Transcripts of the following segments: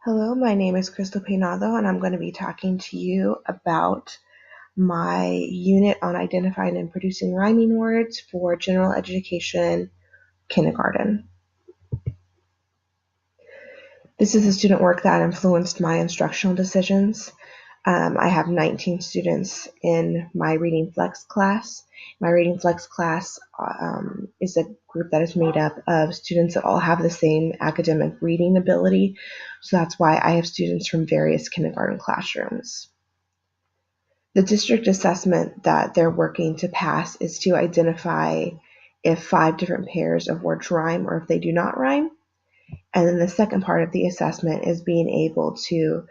Hello, my name is Crystal Peinado, and I'm going to be talking to you about my unit on identifying and producing rhyming words for general education kindergarten. This is a student work that influenced my instructional decisions. I have 19 students in my Reading Flex class. My Reading Flex class is a group that is made up of students that all have the same academic reading ability. So that's why I have students from various kindergarten classrooms. The district assessment that they're working to pass is to identify if 5 different pairs of words rhyme or if they do not rhyme. And then the second part of the assessment is being able to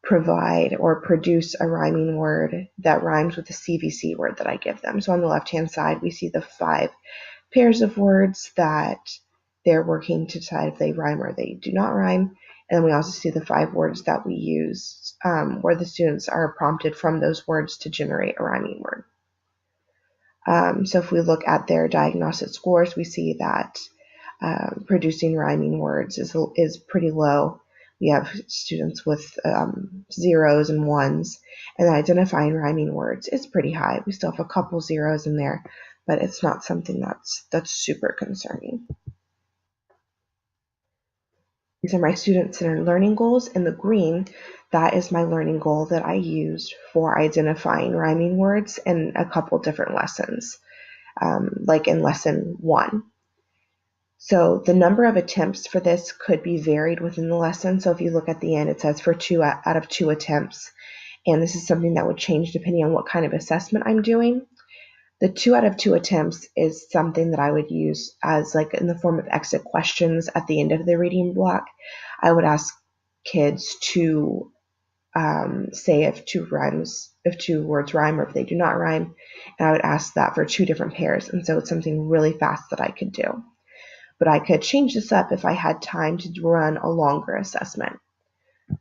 provide or produce a rhyming word that rhymes with the CVC word that I give them. So on the left-hand side, we see the 5 pairs of words that they're working to decide if they rhyme or they do not rhyme. And then we also see the 5 words that we use where the students are prompted from those words to generate a rhyming word. So if we look at their diagnostic scores, we see that producing rhyming words is pretty low. We have students with 0s and 1s, and identifying rhyming words is pretty high. We still have a couple 0s in there, but it's not something that's super concerning. These are my student-centered learning goals. In the green, that is my learning goal that I used for identifying rhyming words in a couple different lessons, like in lesson 1. So the number of attempts for this could be varied within the lesson. So if you look at the end, it says for 2 out of 2 attempts. And this is something that would change depending on what kind of assessment I'm doing. The 2 out of 2 attempts is something that I would use as like in the form of exit questions at the end of the reading block. I would ask kids to say if 2 words rhyme or if they do not rhyme. And I would ask that for 2 different pairs. And so it's something really fast that I could do. But I could change this up if I had time to run a longer assessment.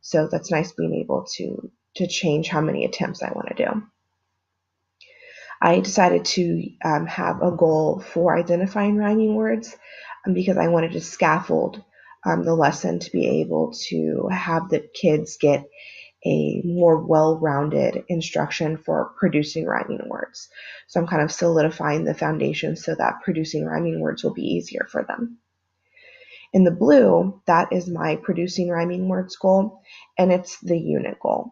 So that's nice being able to change how many attempts I want to do. I decided to have a goal for identifying rhyming words because I wanted to scaffold the lesson to be able to have the kids get a more well-rounded instruction for producing rhyming words. So I'm kind of solidifying the foundation so that producing rhyming words will be easier for them. In the blue, that is my producing rhyming words goal, and it's the unit goal.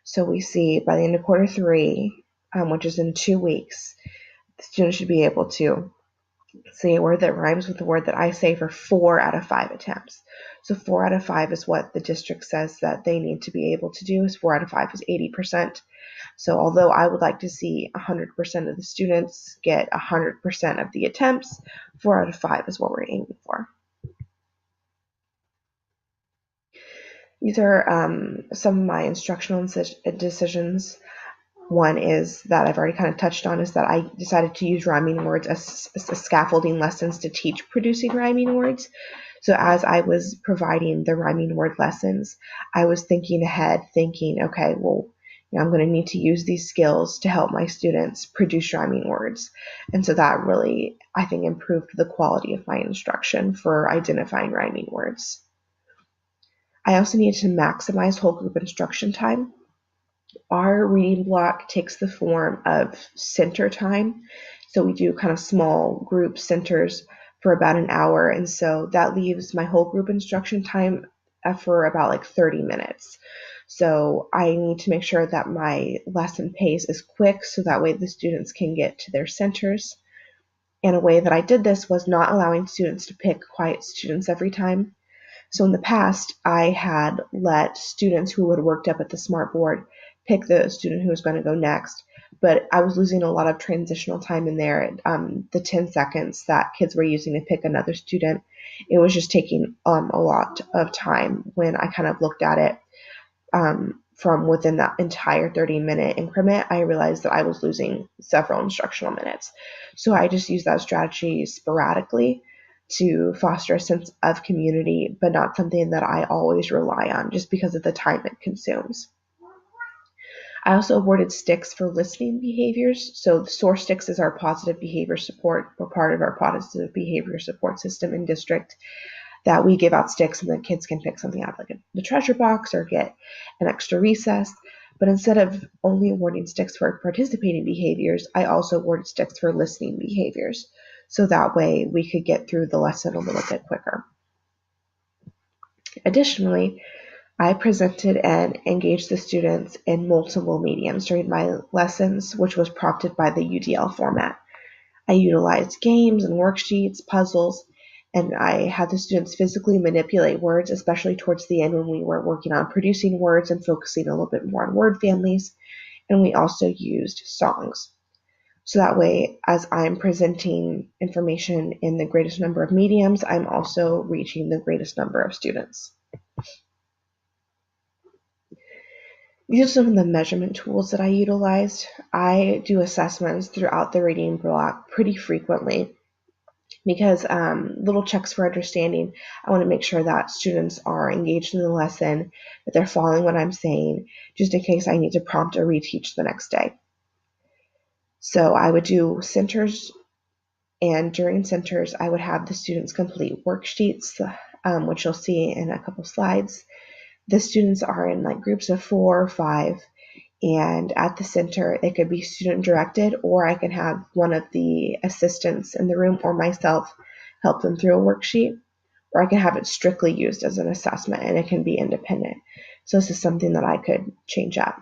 So we see by the end of quarter 3, which is in 2 weeks, the students should be able to say a word that rhymes with the word that I say for 4 out of 5 attempts. So 4 out of 5 is what the district says that they need to be able to do. 4 out of 5 is 80%. So although I would like to see 100% of the students get 100% of the attempts, 4 out of 5 is what we're aiming for. These are some of my instructional decisions. One is that I've already kind of touched on is that I decided to use rhyming words as scaffolding lessons to teach producing rhyming words. So as I was providing the rhyming word lessons, I was thinking ahead, thinking, okay, well, I'm going to need to use these skills to help my students produce rhyming words. And so that really, I think, improved the quality of my instruction for identifying rhyming words. I also needed to maximize whole group instruction time. Our reading block takes the form of center time. So we do kind of small group centers for about an hour. And so that leaves my whole group instruction time for about like 30 minutes. So I need to make sure that my lesson pace is quick so that way the students can get to their centers. And a way that I did this was not allowing students to pick quiet students every time. So in the past, I had let students who had worked up at the smart board pick the student who was going to go next, but I was losing a lot of transitional time in there. The 10 seconds that kids were using to pick another student, it was just taking a lot of time when I kind of looked at it from within that entire 30-minute increment. I realized that I was losing several instructional minutes. So I just used that strategy sporadically to foster a sense of community, but not something that I always rely on just because of the time it consumes. I also awarded sticks for listening behaviors. So the SOAR sticks is our positive behavior support. We're part of our positive behavior support system in district. that we give out sticks and the kids can pick something out, like the treasure box or get an extra recess. But instead of only awarding sticks for participating behaviors, I also awarded sticks for listening behaviors. So that way we could get through the lesson a little bit quicker. Additionally, I presented and engaged the students in multiple mediums during my lessons, which was prompted by the UDL format. I utilized games and worksheets, puzzles, and I had the students physically manipulate words, especially towards the end when we were working on producing words and focusing a little bit more on word families. And we also used songs. So that way, as I'm presenting information in the greatest number of mediums, I'm also reaching the greatest number of students. These are some of the measurement tools that I utilized. I do assessments throughout the reading block pretty frequently because little checks for understanding. I want to make sure that students are engaged in the lesson, that they're following what I'm saying, just in case I need to prompt or reteach the next day. So I would do centers, and during centers, I would have the students complete worksheets, which you'll see in a couple slides. The students are in like groups of 4 or 5, and at the center, it could be student directed, or I can have one of the assistants in the room or myself help them through a worksheet, or I can have it strictly used as an assessment and it can be independent. So this is something that I could change up.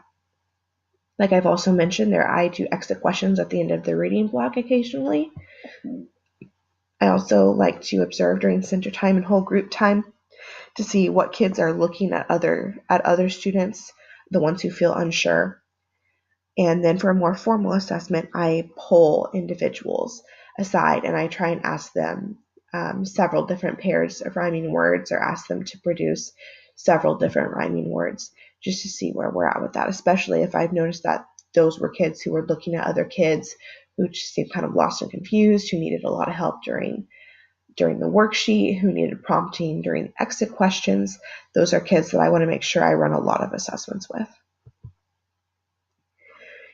Like I've also mentioned there, I do exit questions at the end of the reading block occasionally. I also like to observe during center time and whole group time to see what kids are looking at other students, the ones who feel unsure. And then for a more formal assessment, I pull individuals aside and I try and ask them several different pairs of rhyming words, or ask them to produce several different rhyming words, just to see where we're at with that, especially if I've noticed that those were kids who were looking at other kids who just seemed kind of lost and confused, who needed a lot of help during the worksheet, who needed prompting during exit questions. Those are kids that I want to make sure I run a lot of assessments with.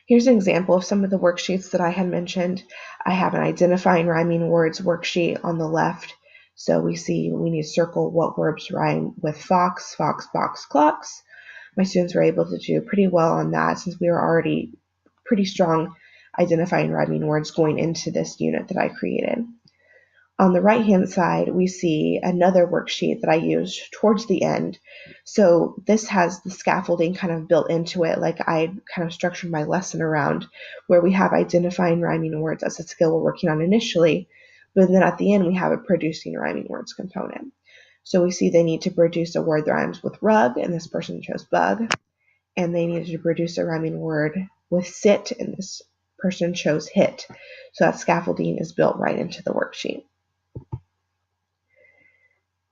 Here's an example of some of the worksheets that I had mentioned. I have an identifying rhyming words worksheet on the left. So we see we need to circle what words rhyme with fox, fox, box, clocks. My students were able to do pretty well on that since we were already pretty strong identifying rhyming words going into this unit that I created. On the right-hand side, we see another worksheet that I used towards the end. So this has the scaffolding kind of built into it, like I kind of structured my lesson around, where we have identifying rhyming words as a skill we're working on initially, but then at the end we have a producing rhyming words component. So we see they need to produce a word that rhymes with rug, and this person chose bug, and they needed to produce a rhyming word with sit, and this person chose hit. So that scaffolding is built right into the worksheet.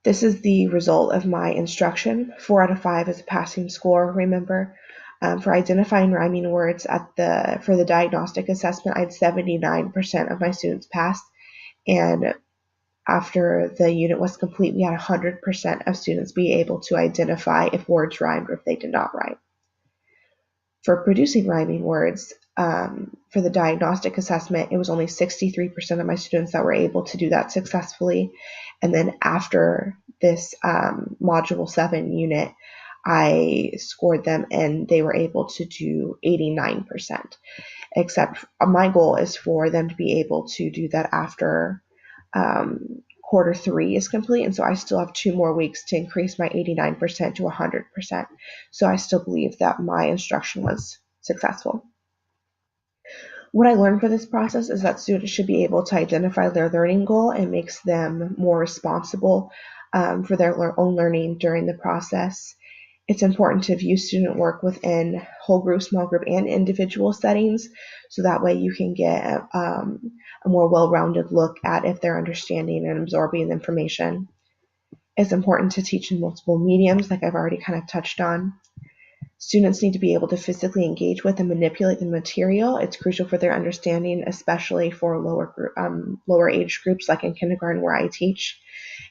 This is the result of my instruction. 4 out of 5 is a passing score, remember. For identifying rhyming words for the diagnostic assessment, I had 79% of my students pass. And after the unit was complete, we had 100% of students be able to identify if words rhymed or if they did not rhyme. For producing rhyming words, for the diagnostic assessment, it was only 63% of my students that were able to do that successfully. And then after this Module 7 unit, I scored them and they were able to do 89%. Except my goal is for them to be able to do that after quarter 3 is complete, and so I still have 2 more weeks to increase my 89% to 100%. So I still believe that my instruction was successful. What I learned for this process is that students should be able to identify their learning goal. It makes them more responsible for their own learning during the process. It's important to view student work within whole group, small group, and individual settings, so that way you can get a more well-rounded look at if they're understanding and absorbing the information. It's important to teach in multiple mediums, like I've already kind of touched on. Students need to be able to physically engage with and manipulate the material. It's crucial for their understanding, especially for lower age groups, like in kindergarten where I teach.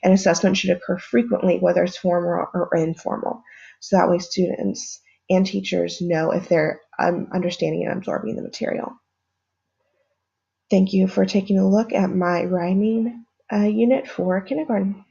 And assessment should occur frequently, whether it's formal or informal. So that way students and teachers know if they're understanding and absorbing the material. Thank you for taking a look at my rhyming unit for kindergarten.